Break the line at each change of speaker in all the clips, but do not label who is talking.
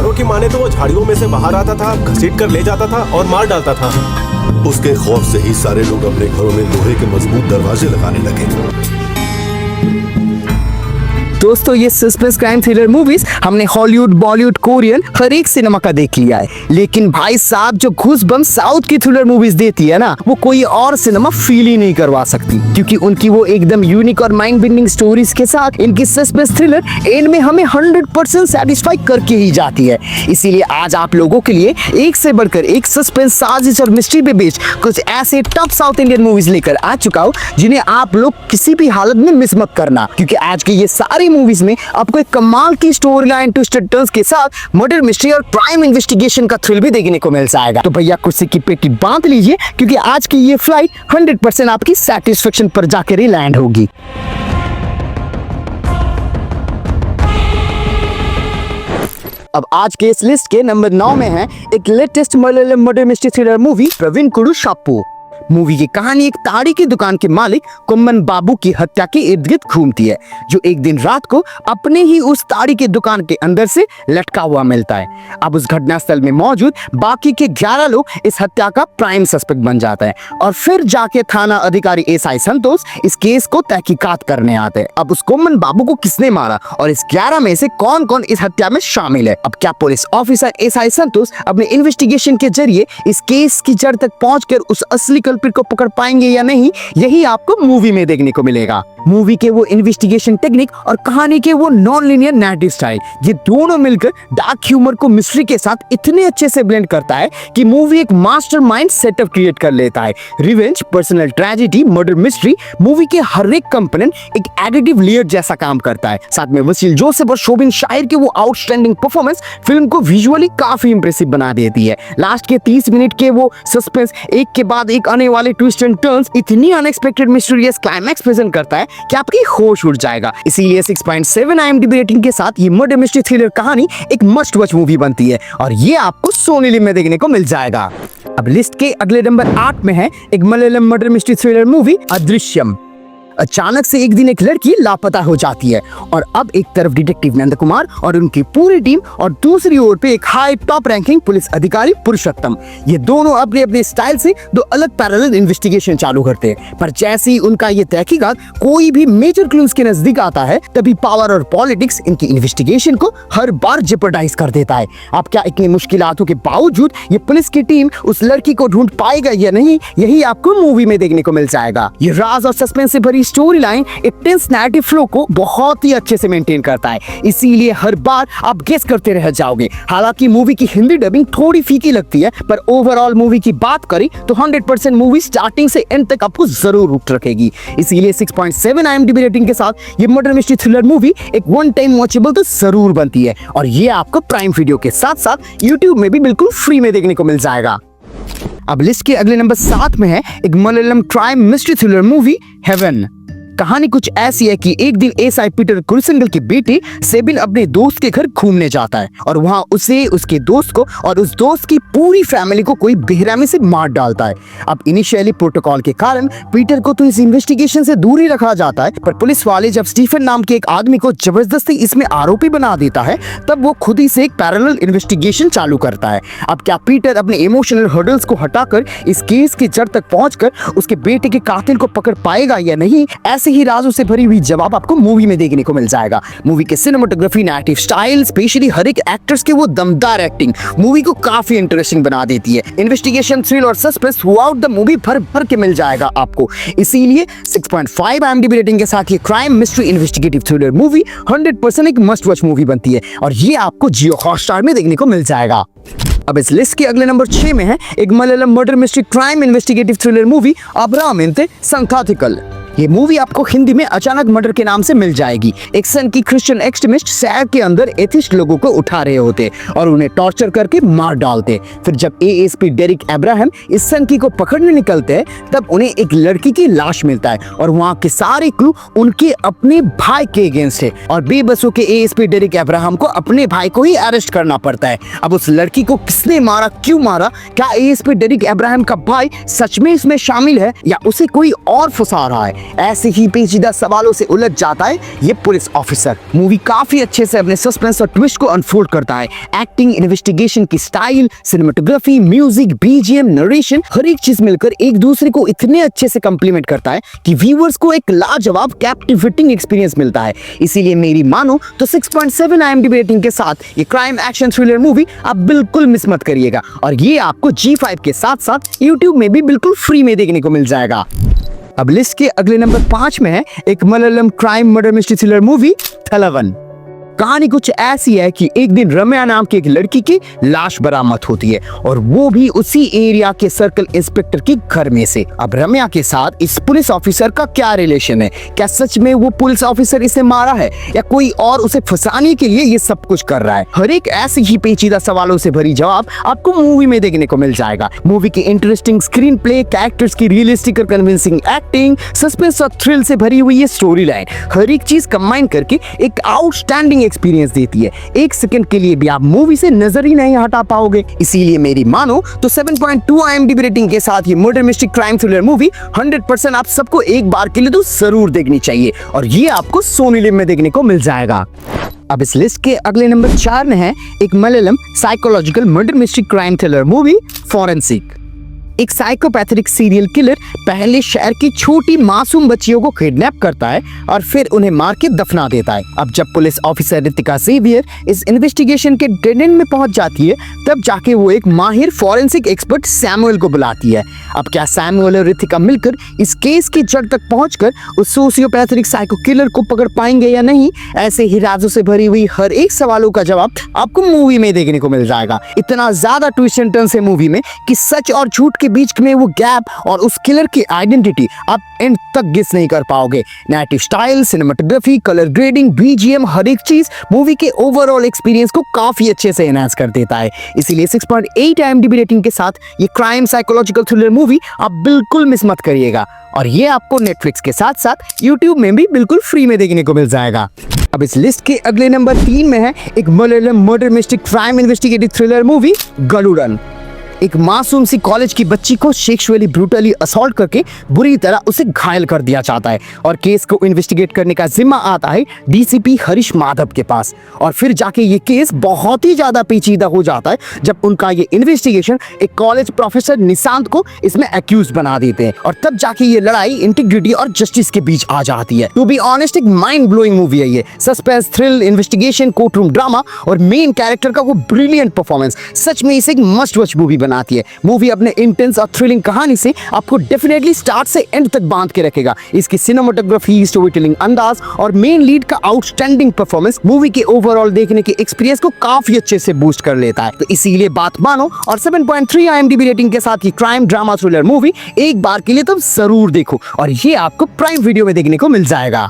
परिवारों की माने तो वो झाड़ियों में से बाहर आता था, घसीट कर ले जाता था और मार डालता था।
उसके खौफ से ही सारे लोग अपने घरों में लोहे के मजबूत दरवाजे लगाने लगे।
दोस्तों, ये सस्पेंस क्राइम थ्रिलर मूवीज हमने हॉलीवुड, बॉलीवुड, कोरियन हर एक सिनेमा का देख लिया है, लेकिन भाई साहब जो घूसबम साउथ की थ्रिलर मूवीज देती है ना, वो कोई और सिनेमा फील ही नहीं करवा सकती, क्योंकि उनकी वो एकदम यूनिक और माइंड बेंडिंग स्टोरीज के साथ इनकी सस्पेंस थ्रिलर एंड में हमें 100% सेटिस्फाई करके ही जाती है। इसीलिए आज आप लोगों के लिए एक से बढ़कर एक सस्पेंस, साजिश और मिस्ट्री पे बेस्ड कुछ ऐसे टॉप साउथ इंडियन मूवीज लेकर आ चुका हूँ जिन्हें आप लोग किसी भी हालत में मिस मत करना, क्योंकि आज की ये सारी मूवीज में आपको एक कमाल की स्टोरी लाइन, ट्विस्टेड टर्न्स के साथ मर्डर मिस्ट्री और क्राइम इन्वेस्टिगेशन का थ्रिल भी देखने को मिल जाएगा। तो भैया कुर्सी की पेटी बांध लीजिए, क्योंकि आज की ये फ्लाइट 100% आपकी सेटिस्फेक्शन पर जाकर ही लैंड होगी। अब आज के इस लिस्ट के नंबर 9 में है एक latest Malayalam murder mystery thriller movie Praveen Kudu Shappu. Movie की कहानी एक ताड़ी की दुकान के मालिक कुम्मन बाबू की हत्या के इर्द गिर्द घूमती है, जो एक दिन रात को अपने ही उस ताड़ी के दुकान के अंदर से लटका हुआ मिलता है। अब उस घटनास्थल में मौजूद बाकी के 11 लोग इस हत्या का प्राइम सस्पेक्ट बन जाता है और फिर जाके थाना अधिकारी एसआई संतोष इस केस को तहकीकात करने आते हैं। अब उस कुम्मन बाबू को किसने मारा और इस 11 में से कौन कौन इस हत्या में शामिल है? अब क्या पुलिस ऑफिसर एसआई संतोष अपने इन्वेस्टिगेशन के जरिए इस केस की जड़ तक पहुंचकर उस असली कल्प्रिट को पकड़ पाएंगे या नहीं, यही आपको मूवी में देखने को मिलेगा। मूवी के वो इन्वेस्टिगेशन टेक्निक और कहानी के वो नॉन लीनियर नैरेटिव स्टाइल, ये दोनों मिलकर डार्क ह्यूमर को मिस्ट्री के साथ इतने अच्छे से ब्लेंड करता है कि मूवी एक मास्टरमाइंड सेटअप क्रिएट कर लेता है। Revenge, personal tragedy, murder mystery, movie के हर एक कंपोनेंट एक एडिटिव लेयर जैसा काम करता है। साथ में वसील जोसेफ और शोबिन शाहिर के वो आउटस्टैंडिंग परफॉर्मेंस फिल्म को विजुअली काफी इंप्रेसिव बना देती है। लास्ट के 30 मिनट के वो सस्पेंस, एक के बाद एक आने वाले ट्विस्ट एंड टर्न्स, इतनी अनएक्सपेक्टेड मिस्टीरियस क्लाइमैक्स प्रेजेंट करता है कि आपकी होश उड़ जाएगा। इसीलिए 6.7 IMDb रेटिंग के साथ ये मर्डर मिस्ट्री थ्रिलर कहानी एक मस्ट वॉच मूवी बनती है और ये आपको सोनी लिव में देखने को मिल जाएगा। अब लिस्ट के अगले नंबर 8 में है एक Malayalam murder mystery thriller movie Adrishyam. अचानक से एक दिन एक लड़की लापता हो जाती है और अब एक तरफ डिटेक्टिव नंद कुमार और उनकी पूरी टीम और दूसरी ओर पे एक हाई टॉप रैंकिंग पुलिस अधिकारी पुरुषोत्तम, ये दोनों अपने अपने स्टाइल से दो अलग पैरेलल इन्वेस्टिगेशन चालू करते हैं। पर जैसे ही उनका ये तहकीकात कोई भी मेजर क्लूज के नजदीक आता है, तभी पावर और पॉलिटिक्स इनकी इन्वेस्टिगेशन को हर बार जेपरडाइज कर देता है। अब क्या इतनी मुश्किलातों के बावजूद ये पुलिस की टीम उस लड़की को ढूंढ पाएगा या नहीं, यही आपको मूवी में देखने को मिल जाएगा। ये राज और सस्पेंस से भरी स्टोरी लाइन एक टेंस नैरेटिव फ्लो को बहुत ही अच्छे से मेंटेन करता है, इसीलिए हर बार आप गेस करते रह जाओगे। हालांकि मूवी की हिंदी डबिंग थोड़ी फीकी लगती है, पर ओवरऑल मूवी की बात करें तो 100% मूवी स्टार्टिंग से एंड तक आपको जरूर हुक रखेगी। इसीलिए 6.7 IMDb रेटिंग के साथ ये मर्डर मिस्ट्री थ्रिलर मूवी एक वन टाइम वॉचेबल तो जरूर बनती है और ये आपको प्राइम वीडियो के साथ साथ यूट्यूब में भी बिल्कुल फ्री में देखने को मिल जाएगा। अब लिस्ट के अगले नंबर 7 में है एक Malayalam crime mystery thriller movie heaven. कहानी कुछ ऐसी है कि एक दिन एसआई पीटर कुरसिंगल की बेटी सेबिन अपने दोस्त के घर घूमने जाता है और वहां उसे, उसके दोस्त को और उस दोस्त की पूरी फैमिली को कोई बेरहमी से मार डालता है। अब इनिशियली प्रोटोकॉल के कारण पीटर को तो इस इन्वेस्टिगेशन से दूर ही रखा जाता है, पर पुलिस वाले जब स्टीफन नाम के एक आदमी को जबरदस्ती इसमें आरोपी बना देता है, तब वो खुद ही से एक पैरेलल इन्वेस्टिगेशन चालू करता है। अब क्या पीटर अपने इमोशनल हर्डल्स को हटाकर इस केस की जड़ तक पहुंचकर उसके बेटे के कातिल को पकड़ पाएगा या नहीं, ऐसे ही राजों से भरी हुई जवाब आपको मूवी में देखने को मिल जाएगा। मूवी के सिनेमेटोग्राफी, नैरेटिव स्टाइल, स्पेशली हर एक एक्टर्स के वो दमदार एक्टिंग मूवी को काफी इंटरेस्टिंग बना देती है। इन्वेस्टिगेशन, थ्रिल और सस्पेंस थ्रूआउट द मूवी भर भर के मिल जाएगा आपको। इसीलिए 6.5 IMDb रेटिंग के साथ ये crime mystery investigative thriller movie 100% एक मस्ट वॉच मूवी बनती है और ये आपको जियो हॉटस्टार में देखने को मिल जाएगा। अब इस लिस्ट के अगले नंबर 6 में है एक Malayalam murder mystery crime investigative thriller movie Abraham Sankhathikal. ये मूवी आपको हिंदी में अचानक मर्डर के नाम से मिल जाएगी। एक सन की क्रिश्चियन एक्सट्रीमिस्ट शहर के अंदर एथिस्ट लोगों को उठा रहे होते और उन्हें टॉर्चर करके मार डालते। फिर जब एएसपी डेरिक अब्राहम इस सनकी को पकड़ने निकलते हैं, तब उन्हें एक लड़की की लाश मिलता है और वहाँ के सारे क्लू उनके अपने भाई के अगेंस्ट है और बेबस होकर एएसपी डेरिक अब्राहम को अपने भाई को ही अरेस्ट करना पड़ता है। अब उस लड़की को किसने मारा, क्यों मारा, क्या एएसपी डेरिक अब्राहम का भाई सच में इसमें शामिल है या उसे कोई और फंसा रहा है, ऐसे ही पेचीदा सवालों से उलझ जाता है ये पुलिस ऑफिसर। मूवी काफी अच्छे से अपने सस्पेंस और ट्विस्ट को अनफोल्ड करता है। एक्टिंग, इन्वेस्टिगेशन की style, cinematography, music, BGM, narration, हर एक चीज मिलकर एक दूसरे को इतने अच्छे से कंप्लीमेंट करता है कि व्यूअर्स को एक लाजवाब कैप्टिवेटिंग एक्सपीरियंस मिलता है। इसीलिए मेरी मानो तो 6.7 IMDb रेटिंग के साथ ये क्राइम एक्शन थ्रिलर मूवी आप बिल्कुल मिस मत करिएगा। और ये आपको G5 के साथ साथ YouTube में भी बिल्कुल फ्री में देखने को मिल जाएगा। अब लिस्ट के अगले नंबर 5 में है एक Malayalam crime murder mystery thriller movie Thalavan. कहानी कुछ ऐसी है कि एक दिन रम्या नाम की एक लड़की की लाश बरामद होती है और वो भी उसी एरिया के सर्कल इंस्पेक्टर के घर में से। अब रम्या के साथ इस पुलिस ऑफिसर का क्या रिलेशन है? क्या सच में वो पुलिस ऑफिसर इसे मारा है या कोई और उसे फंसाने के लिए ये सब कुछ कर रहा है? हर एक ऐसे ही पेचीदा सवालों से भरी जवाब आपको मूवी में देखने को मिल जाएगा। मूवी की इंटरेस्टिंग स्क्रीन प्ले, कैरेक्टर्स की रियलिस्टिक और कन्विंसिंग एक्टिंग, सस्पेंस और थ्रिल से भरी हुई ये स्टोरी लाइन, हर एक चीज कंबाइन करके एक आउटस्टैंडिंग एक्सपीरियंस देती है। एक सेकंड के लिए भी आप मूवी से नजर ही नहीं हटा पाओगे। इसीलिए मेरी मानो तो 7.2 IMDb रेटिंग के साथ ये murder mystery crime thriller movie 100% आप सबको एक बार के लिए तो जरूर देखनी चाहिए और ये आपको सोनी लिव में देखने को मिल जाएगा। अब इस लिस्ट के अगले नंबर 4 में है एक Malayalam psychological murder mystery crime thriller movie forensic. एक साइकोपैथिक सीरियल किलर पहले शहर की छोटी मासूम बच्चियों को किडनैप करता है और फिर उन्हें मार के दफना देता है। अब जब पुलिस ऑफिसर रितिका जेवियर इस इन्वेस्टिगेशन के डेड एंड में पहुंच जाती है तब जाके वो एक माहिर फॉरेंसिक एक्सपर्ट सैमुअल को बुलाती है। अब क्या सैमुअल और रितिका मिलकर इस केस की जड़ तक पहुंचकर उस सोशियोपैथिक साइको किलर को पकड़ पाएंगे या नहीं? ऐसे ही राजों से भरी हुई हर एक सवालों का जवाब आपको मूवी में देखने को मिल जाएगा। इतना ज्यादा ट्विस्ट एंड टर्न्स है मूवी में कि सच और झूठ के बीच में वो गैप और उस किलर की आइडेंटिटी आप एंड तक गेस नहीं कर पाओगे। Narrative style, cinematography, colour grading, BGM, हर एक चीज मूवी के ओवरऑल एक्सपीरियंस को काफी अच्छे से एनहांस कर देता है। इसीलिए 6.8 IMDb रेटिंग के साथ ये क्राइम साइकोलॉजिकल थ्रिलर मूवी आप बिल्कुल मिस मत करिएगा और ये आपको नेटफ्लिक्स के साथ साथ YouTube में भी बिल्कुल फ्री में देखने को मिल जाएगा। अब इस लिस्ट के अगले नंबर 3 में है एक Malayalam murder mystery crime investigative thriller movie Garudan. एक मासूम सी कॉलेज की बच्ची को सेक्सुअली ब्रूटली असॉल्ट करके बुरी तरह उसे घायल कर दिया जाता है और केस को इन्वेस्टिगेट करने का जिम्मा आता है DCP हरीश माधव के पास। और फिर जाके ये केस बहुत ही ज्यादा पेचीदा हो जाता है जब उनका ये इन्वेस्टिगेशन एक कॉलेज प्रोफेसर निशांत को इसमें एक्यूज बना देते हैं और तब जाके ये लड़ाई इंटीग्रिटी और जस्टिस के बीच आ जाती है। टू बी ऑनेस्ट एक माइंड ब्लोइंग मूवी है ये। Suspense, thrill, investigation, court room drama और मेन कैरेक्टर का वो ब्रिलियंट परफॉर्मेंस सच में इसे एक मस्ट वॉच मूवी बनाती है। मूवी अपने इंटेंस और थ्रिलिंग कहानी से आपको डेफिनेटली स्टार्ट से एंड तक बांध के रखेगा। इसकी सिनेमेटोग्राफी, स्टोरी टेलिंग अंदाज और मेन लीड का आउटस्टैंडिंग परफॉर्मेंस मूवी के ओवरऑल देखने के एक्सपीरियंस को काफी अच्छे से बूस्ट कर लेता है। तो इसीलिए बात मानो और 7.3 IMDb रेटिंग के साथ ये क्राइम ड्रामा थ्रिलर मूवी एक बार के लिए तुम जरूर देखो और ये आपको प्राइम वीडियो में देखने को मिल जाएगा।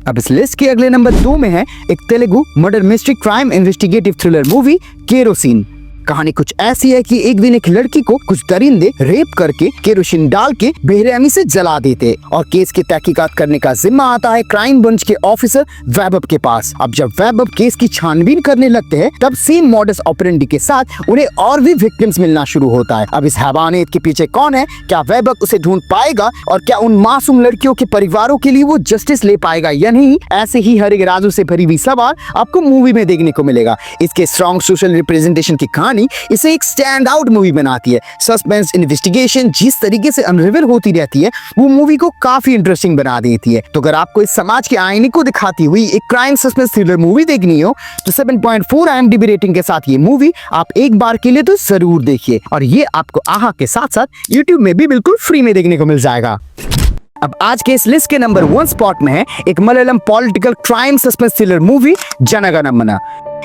अब इस लिस्ट के अगले नंबर 2 में है एक Telugu murder mystery crime investigative thriller movie kerosene. कहानी कुछ ऐसी है कि एक दिन एक लड़की को कुछ दरिंदे रेप करके केरोसिन डाल के बेरहमी से जला देते और केस की तहकीकात करने का जिम्मा आता है क्राइम ब्रांच के ऑफिसर वैभव के पास। अब जब वैभव केस की छानबीन करने लगते हैं तब सेम मॉडस ऑपरेंडी के साथ उन्हें और भी विक्टिम्स मिलना शुरू होता है। अब इस हैवानियत के पीछे कौन है? क्या वैभव उसे ढूंढ पाएगा और क्या उन मासूम लड़कियों के परिवारों के लिए वो जस्टिस ले पाएगा या नहीं? ऐसे ही हर एक राजों से भरी हुई सवाल आपको मूवी में देखने को मिलेगा। इसके स्ट्रॉन्ग सोशल रिप्रेजेंटेशन की कहानी इसे एक स्टैंड आउट मूवी बनाती है। सस्पेंस, इन्वेस्टिगेशन जिस तरीके से अनरिवील होती रहती है वो मूवी को काफी इंटरेस्टिंग बना देती है। तो अगर आपको इस समाज के आईने को दिखाती हुई एक क्राइम सस्पेंस थ्रिलर मूवी देखनी हो तो 7.4 IMDb रेटिंग के साथ ये मूवी आप एक बार के लिए तो जरूर देखिए और ये आपको आहा के साथ साथ YouTube में भी बिल्कुल फ्री में देखने को मिल जाएगा। अब आज के इस लिस्ट के नंबर 1 स्पॉट में है एक Malayalam political crime suspense thriller movie Jana Gana Mana.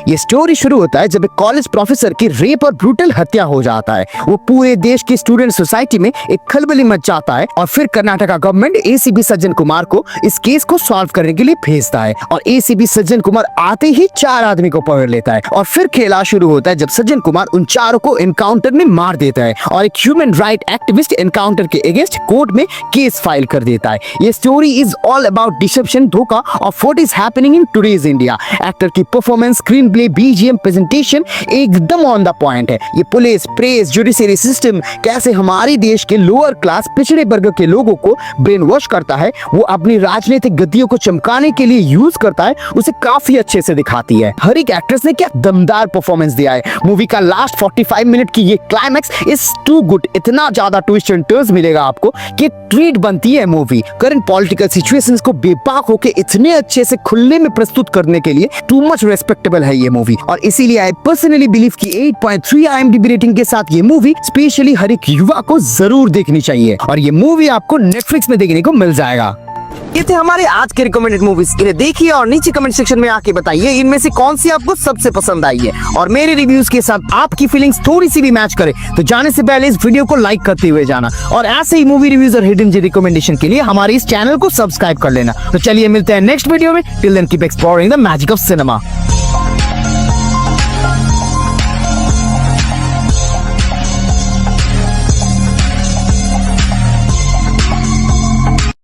ये स्टोरी शुरू होता है जब एक कॉलेज प्रोफेसर की रेप और ब्रूटल हत्या हो जाता है। वो पूरे देश की स्टूडेंट सोसाइटी में एक खलबली मच जाता है और फिर कर्नाटका गवर्नमेंट ACP सज्जन कुमार को इस केस को सॉल्व करने के लिए भेजता है और ACP सज्जन कुमार आते ही 4 आदमी को पकड़ लेता है और फिर खेला शुरू होता है जब सज्जन कुमार उन चारों को एनकाउंटर में मार देता है और एक ह्यूमन राइट एक्टिविस्ट एनकाउंटर के अगेंस्ट कोर्ट में केस फाइल कर देता है। ये story is all about deception, धोखा और what is happening in today's India. Actor की performance, screen screenplay, BGM, presentation एकदम ऑन द पॉइंट है। ये पुलिस, प्रेस, जुडिशरी सिस्टम कैसे हमारे देश के लोअर क्लास पिछड़े वर्ग के लोगों को ब्रेन वॉश करता है, वो अपनी राजनीतिक गद्दियों को चमकाने के लिए यूज करता है, उसे काफी अच्छे से दिखाती है। हर एक एक्ट्रेस ने क्या दमदार परफॉर्मेंस दिया है। मूवी का लास्ट 45 मिनट की ये क्लाइमैक्स इज टू गुड। इतना ज्यादा ट्विस्ट एंड टर्न्स मिलेगा आपको कि ट्रीट बनती है मूवी। करंट पॉलिटिकल सिचुएशंस को बेबाक होके इतने अच्छे से खुले में प्रस्तुत करने के लिए टू मच रेस्पेक्टेबल है ये मूवी, और इसीलिए आई पर्सनली बिलीव कि 8.3 IMDb रेटिंग के साथ ये मूवी स्पेशली हर एक युवा को जरूर देखनी चाहिए, और ये मूवी आपको नेटफ्लिक्स में देखने को मिल जाएगा। ये थे हमारे आज के रिकमेंडेड मूवीज। इन्हें देखिए और नीचे कमेंट सेक्शन में आके बताइए इनमें से कौन सी आपको सबसे पसंद आई है, और मेरे रिव्यूज के साथ आपकी फीलिंग्स थोड़ी सी भी मैच करे तो जाने से पहले इस वीडियो को लाइक करते हुए जाना, और ऐसे ही मूवी रिव्यूज और हिडन जी रिकमेंडेशन के लिए हमारे इस चैनल को सब्सक्राइब कर लेना। तो चलिए मिलते हैं नेक्स्ट वीडियो में। Till then keep exploring the magic of cinema.